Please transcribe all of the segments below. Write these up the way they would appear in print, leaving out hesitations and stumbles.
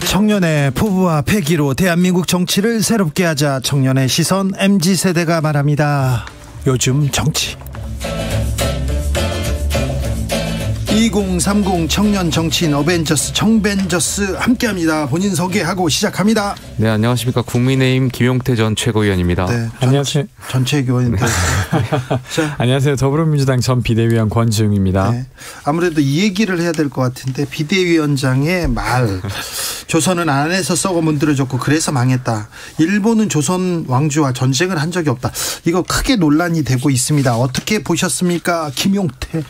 청년의 포부와 패기로 대한민국 정치를 새롭게 하자. 청년의 시선 MZ세대가 말합니다. 요즘 정치. 2030 청년 정치인 어벤져스 정벤져스 함께합니다. 본인 소개하고 시작합니다. 네, 안녕하십니까. 국민의힘 김용태 전 최고위원입니다. 네, 안녕하세요. 전 최고위원인데. 안녕하세요. 더불어민주당 전 비대위원 권지웅입니다. 네, 아무래도 이 얘기를 해야 될 것 같은데, 비대위원장의 말, 조선은 안에서 썩어 문드러졌고 그래서 망했다. 일본은 조선 왕조와 전쟁을 한 적이 없다. 이거 크게 논란이 되고 있습니다. 어떻게 보셨습니까, 김용태?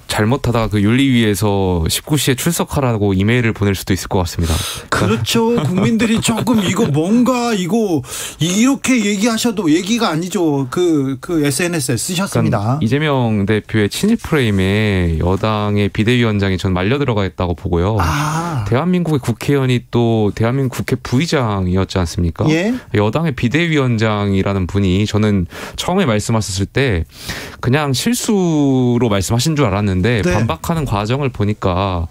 잘못하다가 그 윤리위에서 19시에 출석하라고 이메일을 보낼 수도 있을 것 같습니다. 그렇죠. 국민들이 조금 이거 뭔가 이거 이렇게 얘기하셔도 얘기가 아니죠. 그 SNS에 쓰셨습니다. 그러니까 이재명 대표의 친일 프레임에 여당의 비대위원장이 전 말려 들어가 있다고 보고요. 대한민국의 국회의원이 또 대한민국 국회 부의장이었지 않습니까? 예? 여당의 비대위원장이라는 분이 저는 처음에 말씀하셨을 때 그냥 실수로 말씀하신 줄 알았는데 네. 반박하는 과정을 보니까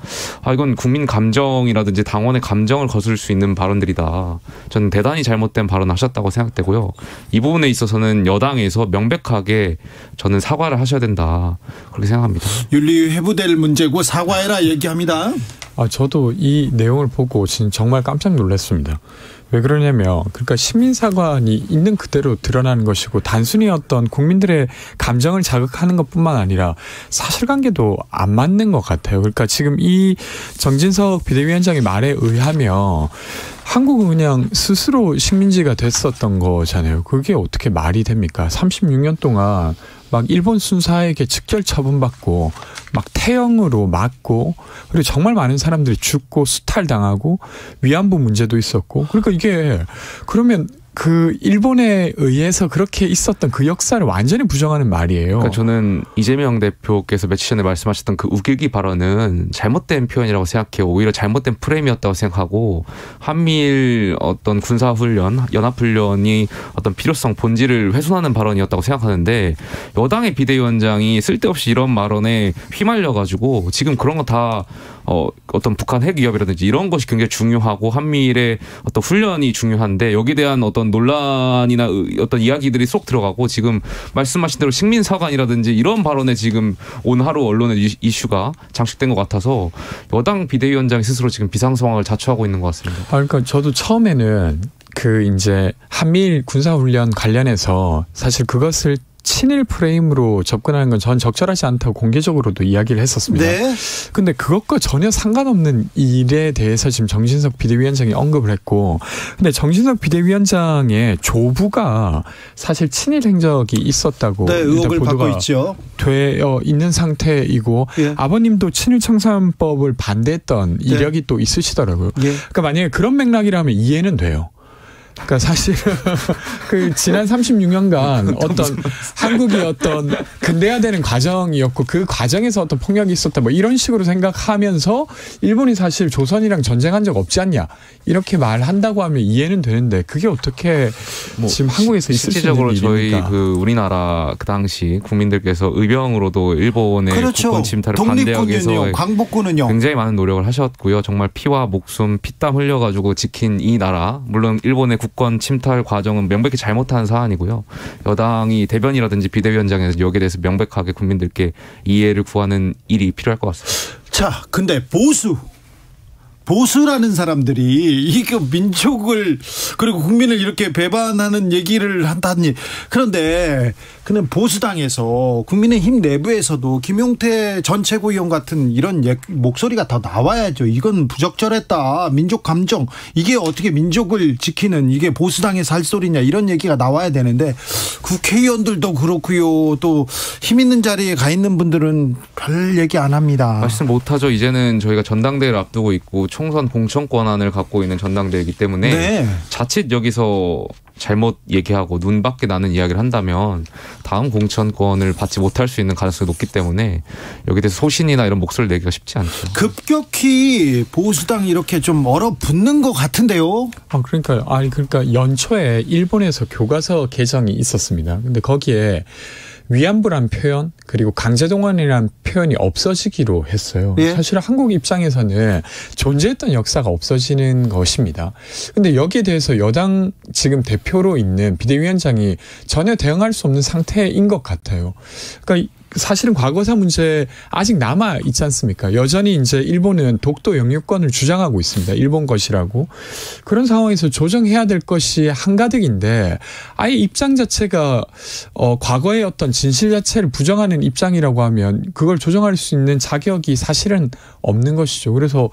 이건 국민 감정이라든지 당원의 감정을 거슬 수 있는 발언들이다. 저는 대단히 잘못된 발언을 하셨다고 생각되고요. 이 부분에 있어서는 여당에서 명백하게 저는 사과를 하셔야 된다. 그렇게 생각합니다. 윤리 회부될 문제고 사과해라 얘기합니다. 저도 이 내용을 보고 정말 깜짝 놀랐습니다. 왜 그러냐면, 그러니까 시민사관이 있는 그대로 드러나는 것이고, 단순히 어떤 국민들의 감정을 자극하는 것뿐만 아니라 사실관계도 안 맞는 것 같아요. 그러니까 지금 이 정진석 비대위원장의 말에 의하면 한국은 그냥 스스로 식민지가 됐었던 거잖아요. 그게 어떻게 말이 됩니까? 36년 동안 막 일본 순사에게 즉결 처분받고 막 태형으로 맞고, 그리고 정말 많은 사람들이 죽고 수탈당하고 위안부 문제도 있었고, 그러니까 이게 그러면 그 일본에 의해서 그렇게 있었던 그 역사를 완전히 부정하는 말이에요. 그러니까 저는 이재명 대표께서 며칠 전에 말씀하셨던 그 우길기 발언은 잘못된 표현이라고 생각해요. 오히려 잘못된 프레임이었다고 생각하고, 한미일 어떤 군사훈련, 연합훈련이 어떤 필요성, 본질을 훼손하는 발언이었다고 생각하는데, 여당의 비대위원장이 쓸데없이 이런 발언에 휘말려가지고 지금 그런 거 다 어떤 북한 핵 위협이라든지 이런 것이 굉장히 중요하고 한미일의 어떤 훈련이 중요한데, 여기에 대한 어떤 논란이나 어떤 이야기들이 쏙 들어가고, 지금 말씀하신 대로 식민사관이라든지 이런 발언에 지금 오늘 하루 언론의 이슈가 장식된 것 같아서 여당 비대위원장이 스스로 지금 비상상황을 자초하고 있는 것 같습니다. 그러니까 저도 처음에는 이제 한미일 군사훈련 관련해서 사실 그것을 친일 프레임으로 접근하는 건 전 적절하지 않다고 공개적으로도 이야기를 했었습니다. 네. 근데 그것과 전혀 상관없는 일에 대해서 지금 정진석 비대위원장이 언급을 했고, 근데 정진석 비대위원장의 조부가 사실 친일 행적이 있었다고 의혹을 보도가 받고 있죠. 되어 있는 상태이고, 예. 아버님도 친일 청산법을 반대했던 이력이 또 있으시더라고요. 예. 그러니까 만약에 그런 맥락이라면 이해는 돼요. 그러니까 사실 그 지난 36년간 어떤 한국이 어떤 근대화되는 과정이었고, 그 과정에서 어떤 폭력이 있었다, 뭐 이런 식으로 생각하면서 일본이 사실 조선이랑 전쟁한 적 없지 않냐 이렇게 말한다고 하면 이해는 되는데, 그게 어떻게 지금 한국에서 있을 수 있는 일입니까? 실질적으로 저희 그 우리나라 그 당시 국민들께서 의병으로도 일본의 그렇죠. 국군 침탈을 반대하기 위해서 광복군은요 굉장히 많은 노력을 하셨고요. 정말 피와 목숨, 피땀 흘려가지고 지킨 이 나라, 물론 일본의 국권 침탈 과정은 명백히 잘못한 사안이고요. 여당이 대변이라든지 비대위원장에서 여기에 대해서 명백하게 국민들께 이해를 구하는 일이 필요할 것 같습니다. 자, 근데 보수라는 사람들이 이게 민족을 그리고 국민을 이렇게 배반하는 얘기를 한다니. 그런데 그는 보수당에서 국민의힘 내부에서도 김용태 전 최고위원 같은 이런 목소리가 더 나와야죠. 이건 부적절했다. 민족 감정, 이게 어떻게 민족을 지키는, 이게 보수당에서 할 소리냐, 이런 얘기가 나와야 되는데, 국회의원들도 그렇고요. 또 힘 있는 자리에 가 있는 분들은 별 얘기 안 합니다. 말씀 못하죠. 이제는 저희가 전당대회를 앞두고 있고 총선 공천 권한을 갖고 있는 전당대회이기 때문에 네. 자칫 여기서 잘못 얘기하고 눈 밖에 나는 이야기를 한다면 다음 공천권을 받지 못할 수 있는 가능성이 높기 때문에 여기에 대해서 소신이나 이런 목소리를 내기가 쉽지 않죠. 급격히 보수당 이렇게 좀 얼어붙는 것 같은데요. 그러니까 연초에 일본에서 교과서 개정이 있었습니다. 근데 거기에 위안부란 표현, 그리고 강제동원이라는 표현이 없어지기로 했어요. 예? 사실 한국 입장에서는 존재했던 역사가 없어지는 것입니다. 근데 여기에 대해서 여당 지금 대표로 있는 비대위원장이 전혀 대응할 수 없는 상태인 것 같아요. 그러니까 사실은 과거사 문제 아직 남아 있지 않습니까? 여전히 이제 일본은 독도 영유권을 주장하고 있습니다. 일본 것이라고. 그런 상황에서 조정해야 될 것이 한가득인데 아예 입장 자체가 과거의 어떤 진실 자체를 부정하는 입장이라고 하면 그걸 조정할 수 있는 자격이 사실은 없는 것이죠. 그래서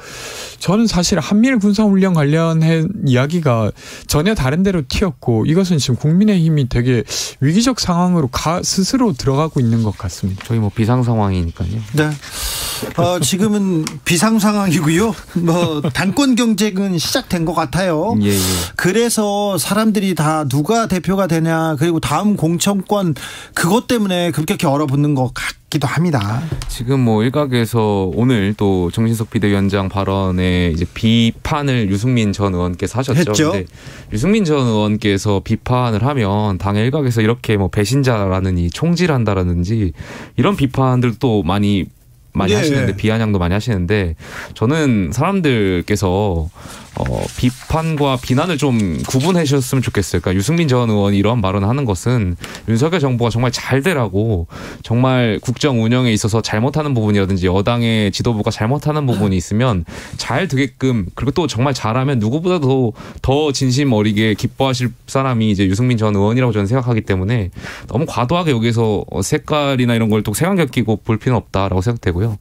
저는 사실 한미일 군사훈련 관련한 이야기가 전혀 다른 데로 튀었고 이것은 지금 국민의힘이 되게 위기적 상황으로 스스로 들어가고 있는 것 같습니다. 저희 뭐 비상 상황이니까요. 네. 지금은 비상 상황이고요. 당권 경쟁은 시작된 것 같아요. 예. 그래서 사람들이 다 누가 대표가 되냐 그리고 다음 공천권 그것 때문에 급격히 얼어붙는 것 같기도 합니다. 지금 뭐 일각에서 오늘 또 정진석 비대위원장 발언에 이제 비판을 유승민 전 의원께서 하셨죠. 했죠. 근데 유승민 전 의원께서 비판을 하면 당의 일각에서 이렇게 뭐 배신자라느니 총질한다라든지 이런 비판들도 많이 하시는데 비아냥도 많이 하시는데 저는 사람들께서 비판과 비난을 좀 구분해 주셨으면 좋겠어요. 그러니까 유승민 전 의원이 이런 발언을 하는 것은 윤석열 정부가 정말 잘 되라고 정말 국정 운영에 있어서 잘못하는 부분이라든지 여당의 지도부가 잘못하는 부분이 있으면 잘 되게끔 그리고 또 정말 잘하면 누구보다도 더 진심 어리게 기뻐하실 사람이 이제 유승민 전 의원이라고 저는 생각하기 때문에 너무 과도하게 여기서 색깔이나 이런 걸 또 색안경 끼고 볼 필요는 없다라고 생각되고요.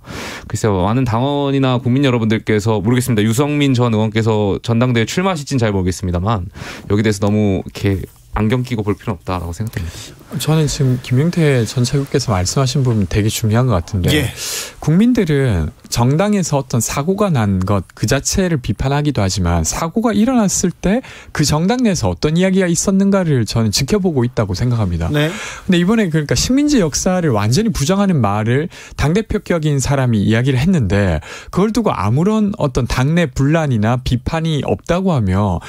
글쎄요. 많은 당원이나 국민 여러분들께서 모르겠습니다. 유승민 전 의원께서 전당대회 출마하실지는 잘 모르겠습니다만 여기 대해서 너무 이렇게 안경 끼고 볼 필요는 없다라고 생각됩니다. 저는 지금 김용태 전 최고께서 말씀하신 부분 되게 중요한 것 같은데 예. 국민들은 정당에서 어떤 사고가 난 것 그 자체를 비판하기도 하지만 사고가 일어났을 때 그 정당 내에서 어떤 이야기가 있었는가를 저는 지켜보고 있다고 생각합니다. 네. 근데 이번에 그러니까 식민지 역사를 완전히 부정하는 말을 당대표격인 사람이 이야기를 했는데 그걸 두고 아무런 어떤 당내 분란이나 비판이 없다고 하면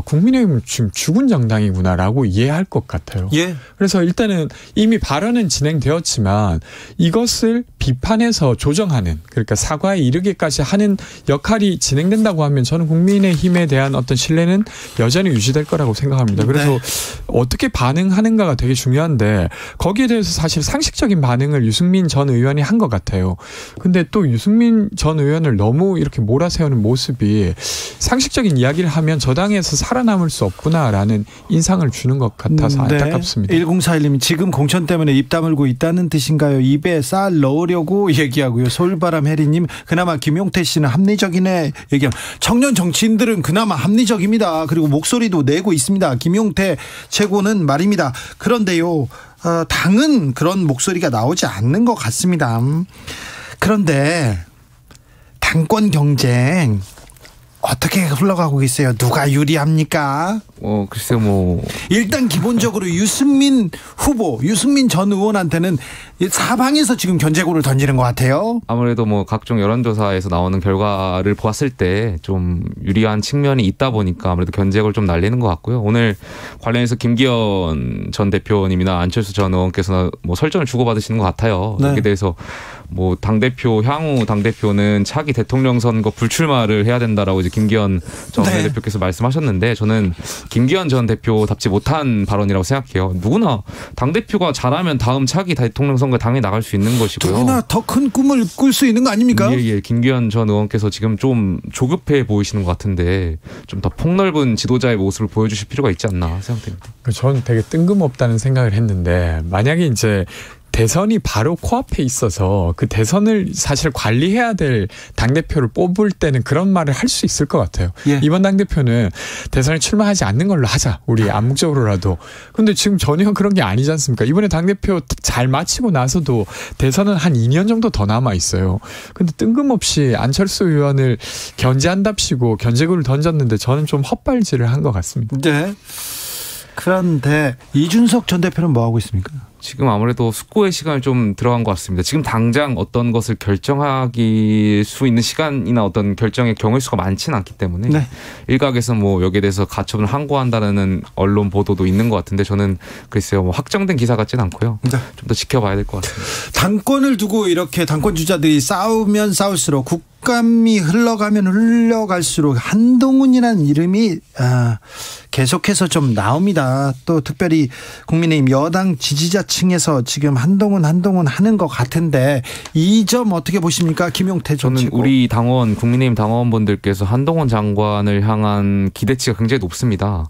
국민의힘은 지금 죽은 정당이구나라고 이해할 것 같아요. 예. 그래서 일단은 이미 발언은 진행되었지만 이것을 비판해서 조정하는 그러니까 사과에 이르기까지 하는 역할이 진행된다고 하면 저는 국민의힘에 대한 어떤 신뢰는 여전히 유지될 거라고 생각합니다. 그래서 네. 어떻게 반응하는가가 되게 중요한데 거기에 대해서 사실 상식적인 반응을 유승민 전 의원이 한 것 같아요. 근데 또 유승민 전 의원을 너무 이렇게 몰아세우는 모습이 상식적인 이야기를 하면 저 당에서 살아남을 수 없구나라는 인상을 주는 것 같아서 안타깝습니다. 1041님 지금 공천 때문에 입 다물고 있다는 뜻인가요? 입에 쌀 넣으려고 얘기하고요. 서울바람 혜리님 그나마 김용태 씨는 합리적이네 얘기하면 청년 정치인들은 그나마 합리적입니다. 그리고 목소리도 내고 있습니다. 김용태 최고는 말입니다. 그런데요. 당은 그런 목소리가 나오지 않는 것 같습니다. 그런데 당권 경쟁 어떻게 흘러가고 있어요? 누가 유리합니까? 글쎄요, 뭐. 일단 기본적으로 유승민 후보, 유승민 전 의원한테는 사방에서 지금 견제구를 던지는 것 같아요. 아무래도 뭐 각종 여론조사에서 나오는 결과를 보았을 때 좀 유리한 측면이 있다 보니까 아무래도 견제구를 좀 날리는 것 같고요. 오늘 관련해서 김기현 전 대표님이나 안철수 전 의원께서 뭐 설전을 주고받으시는 것 같아요. 네. 여기에 대해서 뭐 향후 당대표는 차기 대통령 선거 불출마를 해야 된다라고 이제 김기현 전 네. 대표께서 말씀하셨는데 저는 김기현 전 대표답지 못한 발언이라고 생각해요. 누구나 당대표가 잘하면 다음 차기 대통령 선거에 당연히 나갈 수 있는 것이고요. 누구나 더 큰 꿈을 꿀 수 있는 거 아닙니까? 예. 김기현 전 의원께서 지금 좀 조급해 보이시는 것 같은데 좀 더 폭넓은 지도자의 모습을 보여주실 필요가 있지 않나 생각됩니다. 저는 되게 뜬금없다는 생각을 했는데 만약에 이제 대선이 바로 코앞에 있어서 그 대선을 사실 관리해야 될 당대표를 뽑을 때는 그런 말을 할 수 있을 것 같아요. 예. 이번 당대표는 대선에 출마하지 않는 걸로 하자. 우리 암묵적으로라도. 근데 지금 전혀 그런 게 아니지 않습니까? 이번에 당대표 잘 마치고 나서도 대선은 한 2년 정도 더 남아 있어요. 근데 뜬금없이 안철수 의원을 견제한답시고 견제구를 던졌는데 저는 좀 헛발질을 한 것 같습니다. 네. 그런데 이준석 전 대표는 뭐 하고 있습니까? 지금 아무래도 숙고의 시간을 좀 들어간 것 같습니다. 지금 당장 어떤 것을 결정하기 수 있는 시간이나 어떤 결정의 경우의 수가 많지는 않기 때문에 네. 일각에서 뭐 여기에 대해서 가처분을 항고한다는 언론 보도도 있는 것 같은데 저는 글쎄요 뭐 확정된 기사 같지는 않고요. 네. 좀 더 지켜봐야 될 것 같습니다. 당권을 두고 이렇게 당권 주자들이 싸우면 싸울수록 국감이 흘러갈수록 한동훈이라는 이름이 계속해서 좀 나옵니다. 또 특별히 국민의힘 여당 지지자층에서 지금 한동훈 하는 것 같은데 이 점 어떻게 보십니까? 김용태 전 저는 우리 당원 국민의힘 당원분들께서 한동훈 장관을 향한 기대치가 굉장히 높습니다.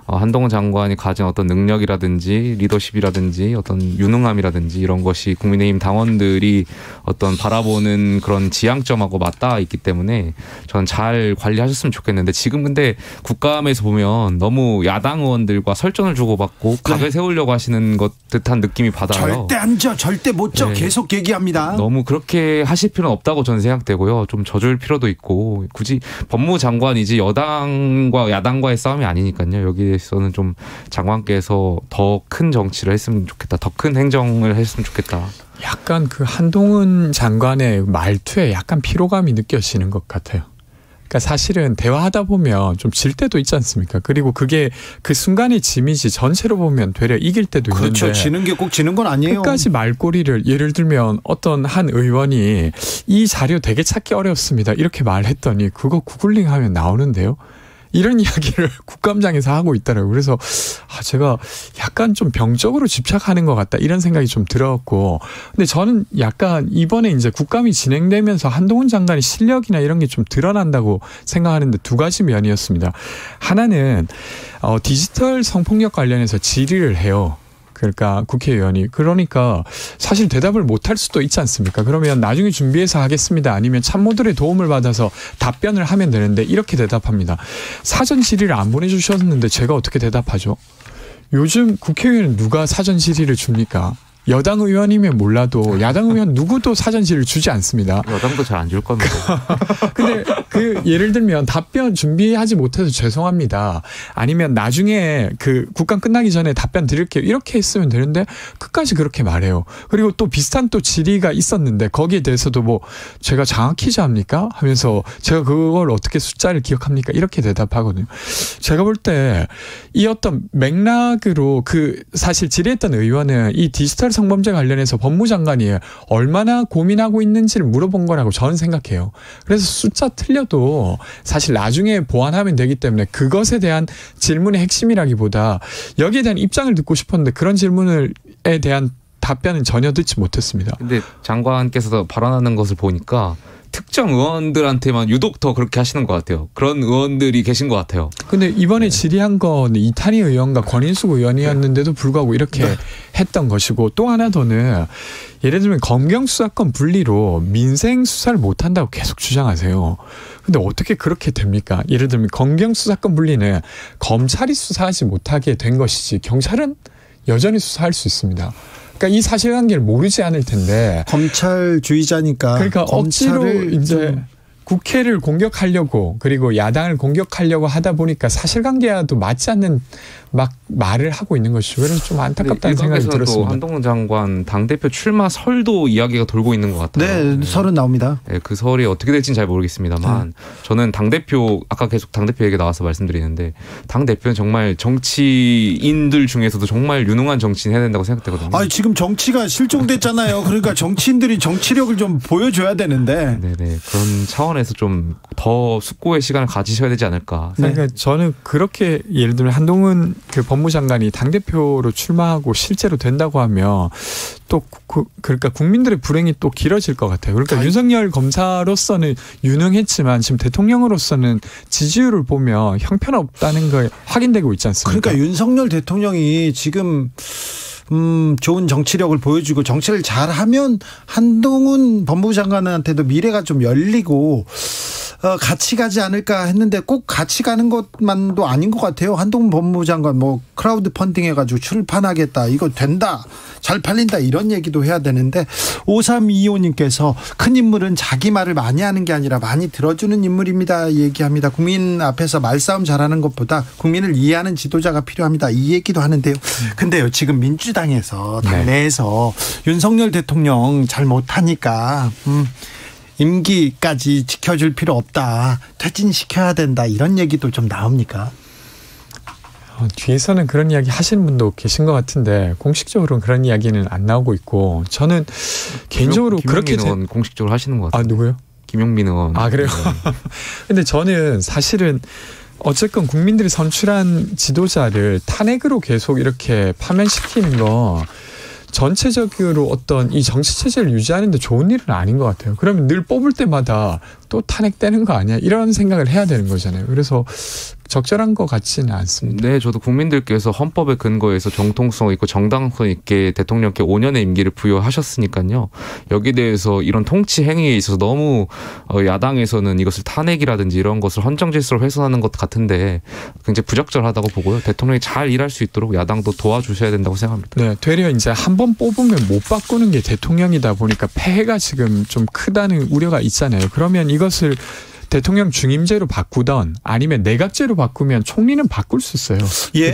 한동훈 장관이 가진 어떤 능력이라든지 리더십이라든지 어떤 유능함이라든지 이런 것이 국민의힘 당원들이 어떤 바라보는 그런 지향점하고 맞닿아 있기 때문에 저는 잘 관리하셨으면 좋겠는데 지금 근데 국감에서 보면 너무 야당 의원들과 설전을 주고받고 각을 세우려고 하시는 것 듯한 느낌이 받아요. 절대 안 져, 절대 못 져. 네. 계속 얘기합니다. 너무 그렇게 하실 필요는 없다고 저는 생각되고요. 좀 져줄 필요도 있고 굳이 법무장관이지 여당과 야당과의 싸움이 아니니까요. 여기에 서는 좀 장관께서 더 큰 정치를 했으면 좋겠다. 더 큰 행정을 했으면 좋겠다. 약간 그 한동훈 장관의 말투에 약간 피로감이 느껴지는 것 같아요. 그러니까 사실은 대화하다 보면 좀 질 때도 있지 않습니까? 그리고 그게 그 순간의 짐이지 전체로 보면 되려 이길 때도 있는데. 그렇죠. 지는 게 꼭 지는 건 아니에요. 끝까지 말꼬리를 예를 들면 어떤 한 의원이 이 자료 되게 찾기 어렵습니다. 이렇게 말했더니 그거 구글링하면 나오는데요. 이런 이야기를 국감장에서 하고 있더라고요. 그래서 제가 약간 좀 병적으로 집착하는 것 같다 이런 생각이 좀 들었고 근데 저는 약간 이번에 이제 국감이 진행되면서 한동훈 장관의 실력이나 이런 게 좀 드러난다고 생각하는데 두 가지 면이었습니다. 하나는 디지털 성폭력 관련해서 질의를 해요. 그러니까 국회의원이 그러니까 사실 대답을 못할 수도 있지 않습니까? 그러면 나중에 준비해서 하겠습니다. 아니면 참모들의 도움을 받아서 답변을 하면 되는데 이렇게 대답합니다. 사전 질의를 안 보내주셨는데 제가 어떻게 대답하죠? 요즘 국회의원은 누가 사전 질의를 줍니까? 여당 의원이면 몰라도 야당 의원 누구도 사전 질의를 주지 않습니다. 여당도 잘 안 줄 겁니다. 근데 그 예를 들면 답변 준비하지 못해서 죄송합니다. 아니면 나중에 그 국감 끝나기 전에 답변 드릴게요. 이렇게 했으면 되는데 끝까지 그렇게 말해요. 그리고 또 비슷한 또 질의가 있었는데 거기에 대해서도 뭐 제가 장학 퀴즈 합니까? 하면서 제가 그걸 어떻게 숫자를 기억합니까? 이렇게 대답하거든요. 제가 볼 때 이 어떤 맥락으로 그 사실 질의했던 의원은 이 디지털 성범죄 관련해서 법무장관이 얼마나 고민하고 있는지를 물어본 거라고 저는 생각해요. 그래서 숫자 틀려도 사실 나중에 보완하면 되기 때문에 그것에 대한 질문의 핵심이라기보다 여기에 대한 입장을 듣고 싶었는데 그런 질문에 대한 답변은 전혀 듣지 못했습니다. 근데 장관께서 발언하는 것을 보니까 특정 의원들한테만 유독 더 그렇게 하시는 것 같아요. 그런 의원들이 계신 것 같아요. 근데 이번에 질의한 건 이탄희 의원과 권인숙 의원이었는데도 불구하고 이렇게 했던 것이고 또 하나 더는 예를 들면 검경 수사권 분리로 민생 수사를 못한다고 계속 주장하세요. 근데 어떻게 그렇게 됩니까? 예를 들면 검경 수사권 분리는 검찰이 수사하지 못하게 된 것이지 경찰은 여전히 수사할 수 있습니다. 그러니까 이 사실관계를 모르지 않을 텐데 검찰주의자니까 그러니까 억지로 이제 국회를 공격하려고 그리고 야당을 공격하려고 하다 보니까 사실관계와도 맞지 않는 막 말을 하고 있는 것이죠. 그래서 좀 안타깝다는 생각이 들었습니다. 한동훈 장관 당대표 출마 설도 이야기가 돌고 있는 것 같아요. 네, 설은 나옵니다. 네, 그 설이 어떻게 될지는 잘 모르겠습니다만 저는 당대표 아까 계속 당대표 얘기 나와서 말씀드리는데 당대표는 정말 정치인들 중에서도 정말 유능한 정치인 해야 된다고 생각되거든요. 아니, 지금 정치가 실종됐잖아요. 그러니까 정치인들이 정치력을 좀 보여줘야 되는데. 네네 그런 차원에서 좀 더 숙고의 시간을 가지셔야 되지 않을까. 그러니까 저는 그렇게 예를 들면 한동훈 그 법무장관이 당대표로 출마하고 실제로 된다고 하면 또 그러니까 국민들의 불행이 또 길어질 것 같아요. 그러니까 윤석열 검사로서는 유능했지만 지금 대통령으로서는 지지율을 보면 형편없다는 걸 확인되고 있지 않습니까? 그러니까 윤석열 대통령이 지금 좋은 정치력을 보여주고 정치를 잘하면 한동훈 법무부 장관한테도 미래가 좀 열리고 같이 가지 않을까 했는데 꼭 같이 가는 것만도 아닌 것 같아요. 한동훈 법무장관 뭐 크라우드 펀딩 해가지고 출판하겠다, 이거 된다, 잘 팔린다, 이런 얘기도 해야 되는데 5325님께서 큰 인물은 자기 말을 많이 하는 게 아니라 많이 들어주는 인물입니다 얘기합니다. 국민 앞에서 말싸움 잘하는 것보다 국민을 이해하는 지도자가 필요합니다, 이 얘기도 하는데요. 근데요, 지금 민주당에서 당내에서 윤석열 대통령 잘 못하니까 임기까지 지켜줄 필요 없다, 퇴진시켜야 된다, 이런 얘기도 좀 나옵니까? 뒤에서는 그런 이야기 하시는 분도 계신 것 같은데 공식적으로는 그런 이야기는 안 나오고 있고, 저는 개인적으로 그렇게 의원 공식적으로 하시는 것 같아요. 누구요? 김용민 의원. 그래요? 근데 저는 사실은 어쨌건 국민들이 선출한 지도자를 탄핵으로 계속 이렇게 파면시키는 거 전체적으로 어떤 이 정치 체제를 유지하는 데 좋은 일은 아닌 것 같아요. 그러면 늘 뽑을 때마다 또 탄핵되는 거 아니야? 이런 생각을 해야 되는 거잖아요. 그래서 적절한 것 같지는 않습니다. 네, 저도 국민들께서 헌법의 근거에서 정통성 있고 정당성 있게 대통령께 5년의 임기를 부여하셨으니까요. 여기에 대해서 이런 통치 행위에 있어서 너무 야당에서는 이것을 탄핵이라든지 이런 것을 헌정질서로 훼손하는 것 같은데 굉장히 부적절하다고 보고요. 대통령이 잘 일할 수 있도록 야당도 도와주셔야 된다고 생각합니다. 네, 되려 이제 한 번 뽑으면 못 바꾸는 게 대통령이다 보니까 폐해가 지금 좀 크다는 우려가 있잖아요. 그러면 이것을 대통령 중임제로 바꾸던 아니면 내각제로 바꾸면 총리는 바꿀 수 있어요.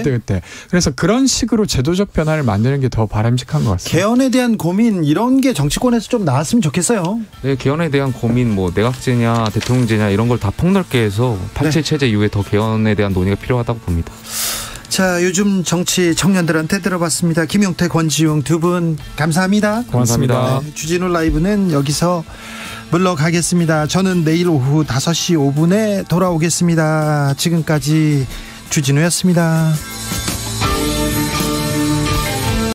그때. 그래서 그런 식으로 제도적 변화를 만드는 게 더 바람직한 것 같습니다. 개헌에 대한 고민, 이런 게 정치권에서 좀 나왔으면 좋겠어요. 네, 개헌에 대한 고민, 뭐 내각제냐 대통령제냐 이런 걸 다 폭넓게 해서 87 체제 이후에 더 개헌에 대한 논의가 필요하다고 봅니다. 자, 요즘 정치 청년들한테 들어봤습니다. 김용태, 권지웅 두 분 감사합니다. 고맙습니다. 네, 주진우 라이브는 여기서 물러가겠습니다. 저는 내일 오후 5시 5분에 돌아오겠습니다. 지금까지 주진우였습니다.